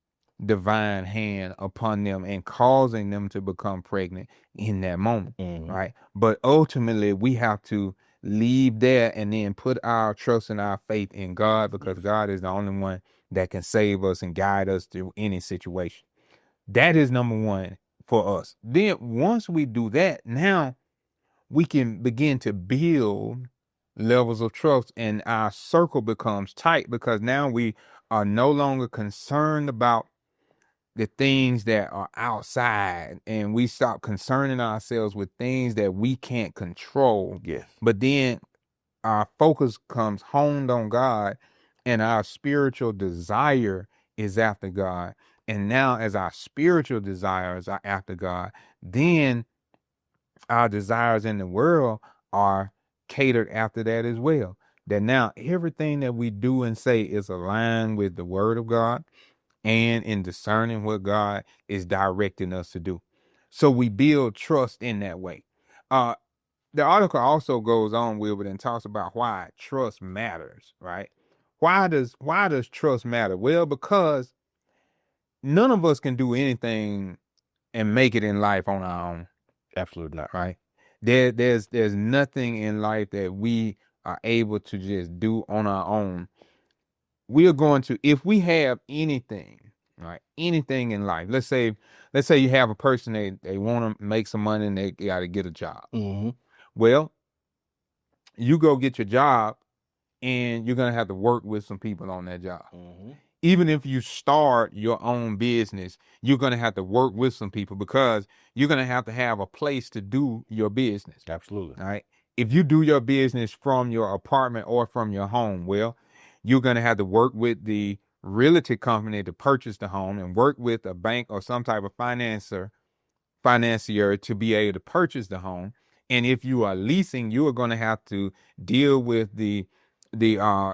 divine hand upon them and causing them to become pregnant in that moment, right? But ultimately, we have to leave there and then put our trust and our faith in God, because God is the only one that can save us and guide us through any situation. That is number one for us. Then once we do that, now we can begin to build levels of trust and our circle becomes tight, because now we are no longer concerned about the things that are outside and we stop concerning ourselves with things that we can't control. Yes. But then our focus comes honed on God and our spiritual desire is after God. And now as our spiritual desires are after God, then our desires in the world are catered after that as well. That now everything that we do and say is aligned with the word of God and in discerning what God is directing us to do. So we build trust in that way. The article also goes on with it and talks about why trust matters, right? Why does trust matter? Well, because none of us can do anything and make it in life on our own. Absolutely not. Right? There's nothing in life that we are able to just do on our own. We are going to, if we have anything, right? Anything in life. Let's say you have a person, they want to make some money and they got to get a job. Well, you go get your job and you're going to have to work with some people on that job. Even if you start your own business, you're going to have to work with some people because you're going to have a place to do your business. Absolutely. All right. If you do your business from your apartment or from your home, well, you're going to have to work with the realty company to purchase the home and work with a bank or some type of financier to be able to purchase the home. And if you are leasing, you are going to have to deal with the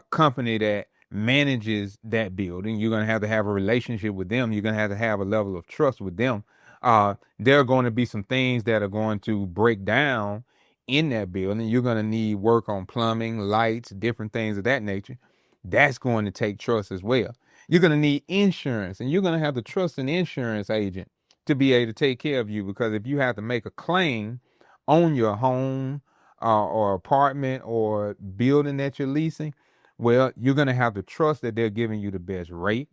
company that manages that building. You're going to have a relationship with them. You're going to have a level of trust with them. There are going to be some things that are going to break down in that building. You're going to need work on plumbing, lights, different things of that nature. That's going to take trust as well. You're going to need insurance, and you're going to have to trust an insurance agent to be able to take care of you, because if you have to make a claim on your home or apartment or building that you're leasing, well, you're going to have to trust that they're giving you the best rate.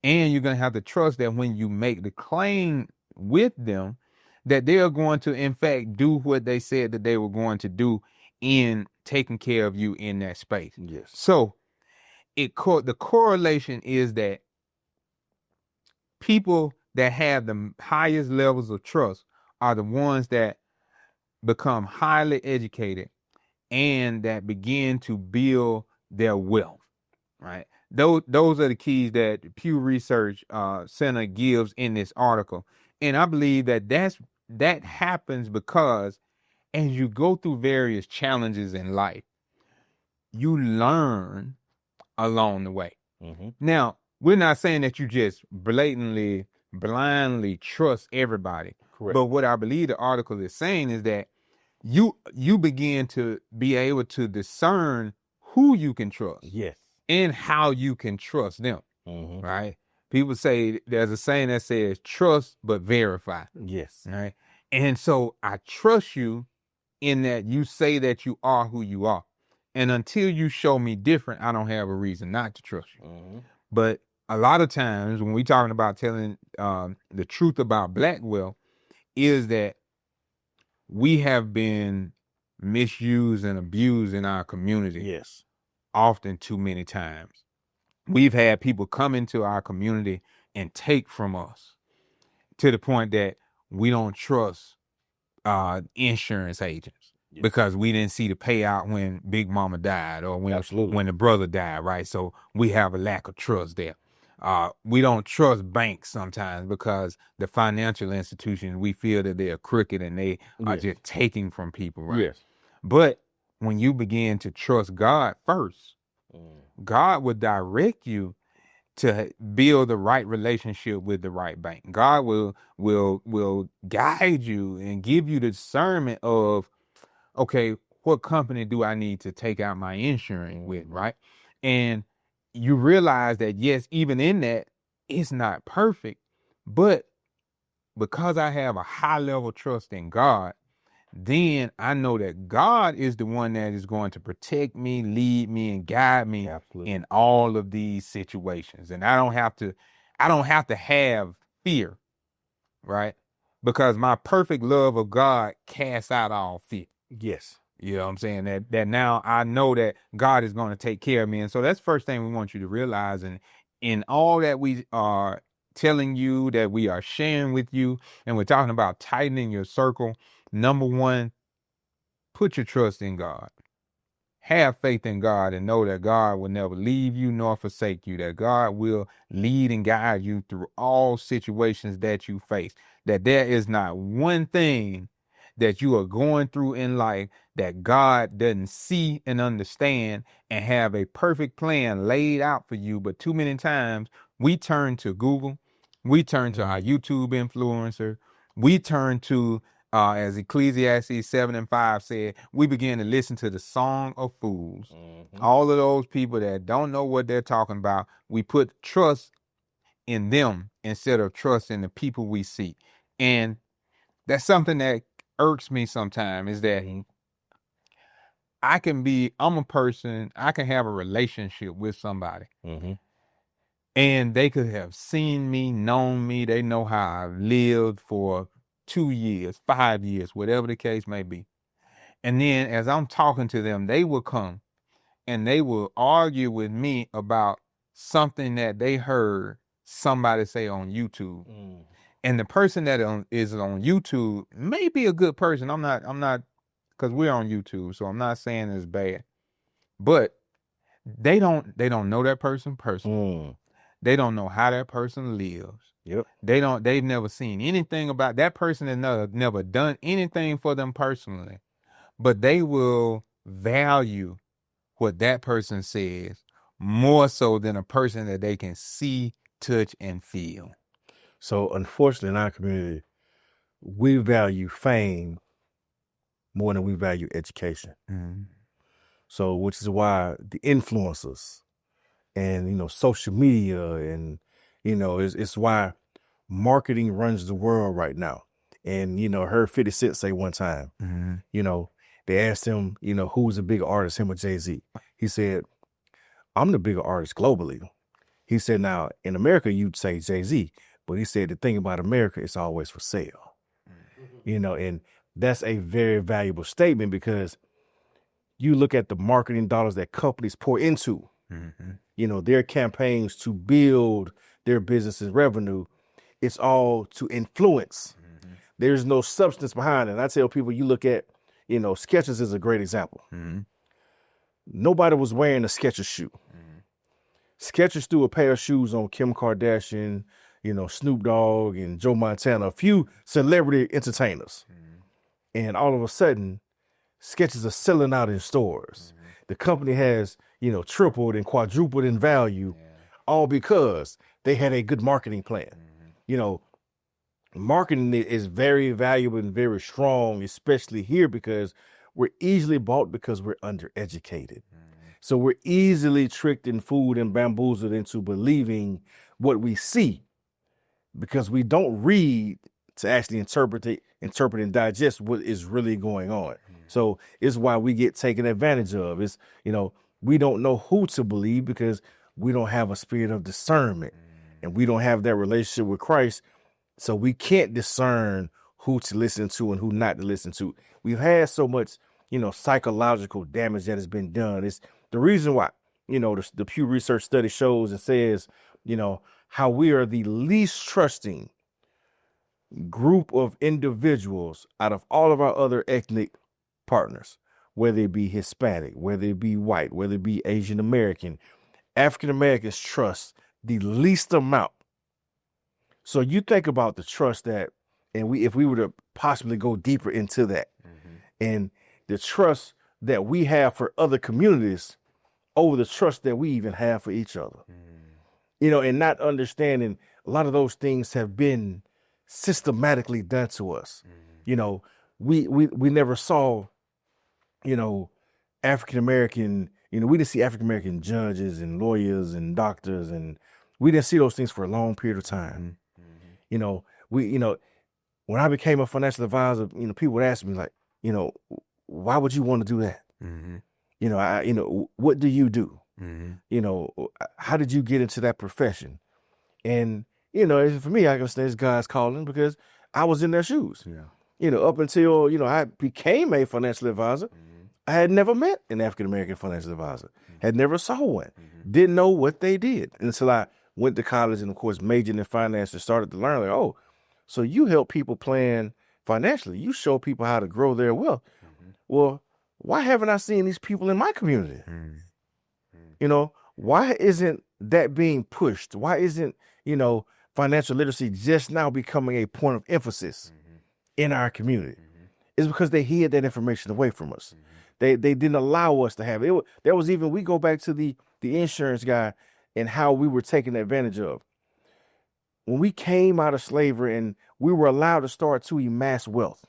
And you're going to have to trust that when you make the claim with them, that they are going to, in fact, do what they said that they were going to do in taking care of you in that space. Yes. So the correlation is that people that have the highest levels of trust are the ones that become highly educated and that begin to build their wealth, right? Those are the keys that Pew Research Center gives in this article. And I believe that happens because as you go through various challenges in life, you learn along the way. Now, we're not saying that you just blindly trust everybody. Correct. But what I believe the article is saying is that you begin to be able to discern who you can trust Yes. and how you can trust them, Mm-hmm. right? People say there's a saying that says trust but verify, Yes. right? And so I trust you in that you say that you are who you are. And until you show me different, I don't have a reason not to trust you. Mm-hmm. But a lot of times when we're talking about telling the truth about Blackwell is that we have been misused and abused in our community Yes. often too many times. We've had people come into our community and take from us to the point that we don't trust insurance agents because we didn't see the payout when Big Mama died or when the brother died, right? So we have a lack of trust there. We don't trust banks sometimes because the financial institutions, we feel that they're crooked and they are just taking from people, right? Yes. But when you begin to trust God first, God will direct you to build the right relationship with the right bank. God will guide you and give you the discernment of, okay, what company do I need to take out my insurance with, right? And you realize that, yes, even in that, it's not perfect, but because I have a high level trust in God, then I know that God is the one that is going to protect me, lead me, and guide me in all of these situations. And I don't have to have fear, right? Because my perfect love of God casts out all fear. Yes. You know what I'm saying? That now I know that God is going to take care of me. And so that's the first thing we want you to realize. And in all that we are telling you, that we are sharing with you, and we're talking about tightening your circle, number one, put your trust in God. Have faith in God and know that God will never leave you nor forsake you, that God will lead and guide you through all situations that you face, that there is not one thing that you are going through in life that God doesn't see and understand and have a perfect plan laid out for you. But too many times we turn to Google, we turn to our YouTube influencer, we turn to as Ecclesiastes 7:5 said, we begin to listen to the song of fools. All of those people that don't know what they're talking about, we put trust in them instead of trust in the people we see. And that's something that irks me sometimes, is that I'm a person, I can have a relationship with somebody. And they could have seen me, known me, they know how I've lived for 2 years, 5 years, whatever the case may be. And then as I'm talking to them, they will come and they will argue with me about something that they heard somebody say on YouTube. And the person that is on YouTube may be a good person. I'm not, because we're on YouTube, so I'm not saying it's bad. But they don't know that person personally. They don't know how that person lives. They've never seen anything about that person, and never done anything for them personally. But they will value what that person says more so than a person that they can see, touch, and feel. So unfortunately in our community, we value fame more than we value education. So which is why the influencers and social media and it's why marketing runs the world right now. And I heard 50 Cent say one time, they asked him, who's the bigger artist, him or Jay-Z? He said, I'm the bigger artist globally. He said, now in America you'd say Jay-Z, but he said the thing about America, it's always for sale. And that's a very valuable statement, because you look at the marketing dollars that companies pour into their campaigns to build their business's revenue. It's all to influence. There's no substance behind it. And I tell people, you look at, Skechers is a great example. Nobody was wearing a Skechers shoe. Skechers threw a pair of shoes on Kim Kardashian, Snoop Dogg and Joe Montana, a few celebrity entertainers. And all of a sudden, Skechers are selling out in stores. The company has, tripled and quadrupled in value, all because they had a good marketing plan. Marketing is very valuable and very strong, especially here, because we're easily bought because we're undereducated. So we're easily tricked and fooled and bamboozled into believing what we see because we don't read to actually interpret and digest what is really going on. So it's why we get taken advantage of. It's, we don't know who to believe because we don't have a spirit of discernment and we don't have that relationship with Christ. So we can't discern who to listen to and who not to listen to. We've had so much, psychological damage that has been done. It's the reason why, the Pew Research study shows and says, how we are the least trusting group of individuals out of all of our other ethnic partners, whether it be Hispanic, whether it be white, whether it be Asian American. African Americans trust the least amount. So you think about the trust that, and if we were to possibly go deeper into that, and the trust that we have for other communities over the trust that we even have for each other, and not understanding a lot of those things have been systematically done to us. We never saw, African American, we didn't see African American judges and lawyers and doctors, and we didn't see those things for a long period of time. When I became a financial advisor, people would ask me like, why would you want to do that? What do you do? How did you get into that profession? And, for me, I can say it's God's calling because I was in their shoes. Up until, I became a financial advisor, I had never met an African-American financial advisor, had never saw one, didn't know what they did until I went to college and, of course, majored in finance and started to learn, like, oh, so you help people plan financially. You show people how to grow their wealth. Well, why haven't I seen these people in my community? Why isn't that being pushed? Why isn't, financial literacy just now becoming a point of emphasis in our community? It's because they hid that information away from us. They didn't allow us to have it. There was even, we go back to the insurance guy and how we were taken advantage of. When we came out of slavery and we were allowed to start to amass wealth,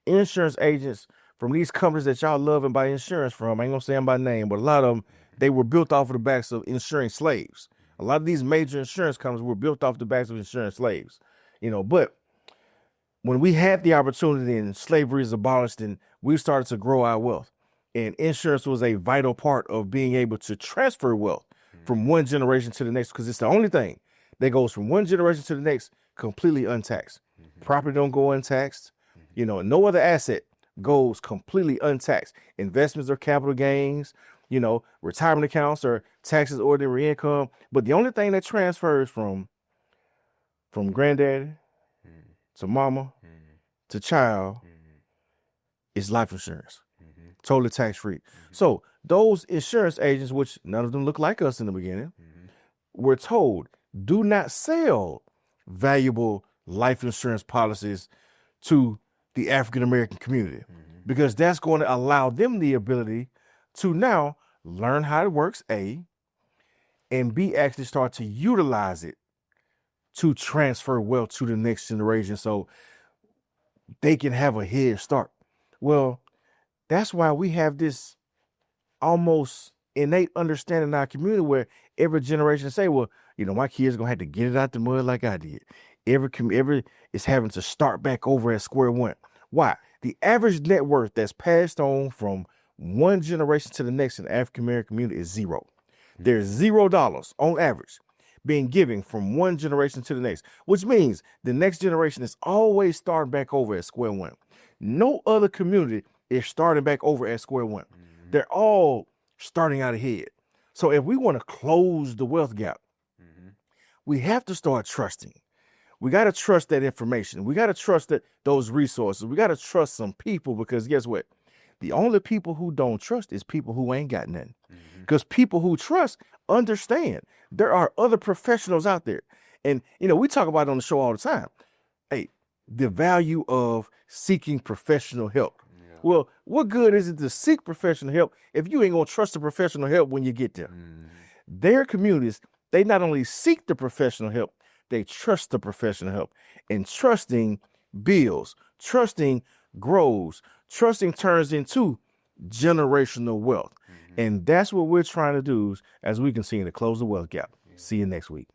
insurance agents from these companies that y'all love and buy insurance from, I ain't gonna say them by name, but a lot of them, they were built off of the backs of insuring slaves. A lot of these major insurance companies were built off the backs of insuring slaves, but when we had the opportunity and slavery is abolished and we started to grow our wealth, and insurance was a vital part of being able to transfer wealth from one generation to the next, because it's the only thing that goes from one generation to the next completely untaxed. Property don't go untaxed. No other asset goes completely untaxed. Investments are capital gains, retirement accounts are taxes, ordinary income. But the only thing that transfers from granddaddy to mama to child is life insurance, totally tax free. So those insurance agents, which none of them look like us in the beginning, were told, do not sell valuable life insurance policies to the African American community, because that's going to allow them the ability to now learn how it works, A, and B, actually start to utilize it to transfer wealth to the next generation so they can have a head start. Well, that's why we have this almost innate understanding in our community where every generation say, well, my kids gonna have to get it out the mud like I did. Every is having to start back over at square one. Why? The average net worth that's passed on from one generation to the next in the African American community is zero. There's $0 on average being given from one generation to the next, which means the next generation is always starting back over at square one. No other community is starting back over at square one. They're all starting out ahead. So if we want to close the wealth gap, we have to start trusting. We got to trust that information. We got to trust that those resources. We got to trust some people, because guess what? The only people who don't trust is people who ain't got nothing. Because people who trust understand there are other professionals out there. And, we talk about it on the show all the time. Hey, the value of seeking professional help. Well, what good is it to seek professional help if you ain't going to trust the professional help when you get there? Their communities, they not only seek the professional help, they trust the professional help. And trusting builds, trusting grows, trusting turns into generational wealth. And that's what we're trying to do as we continue to close the wealth gap. See you next week.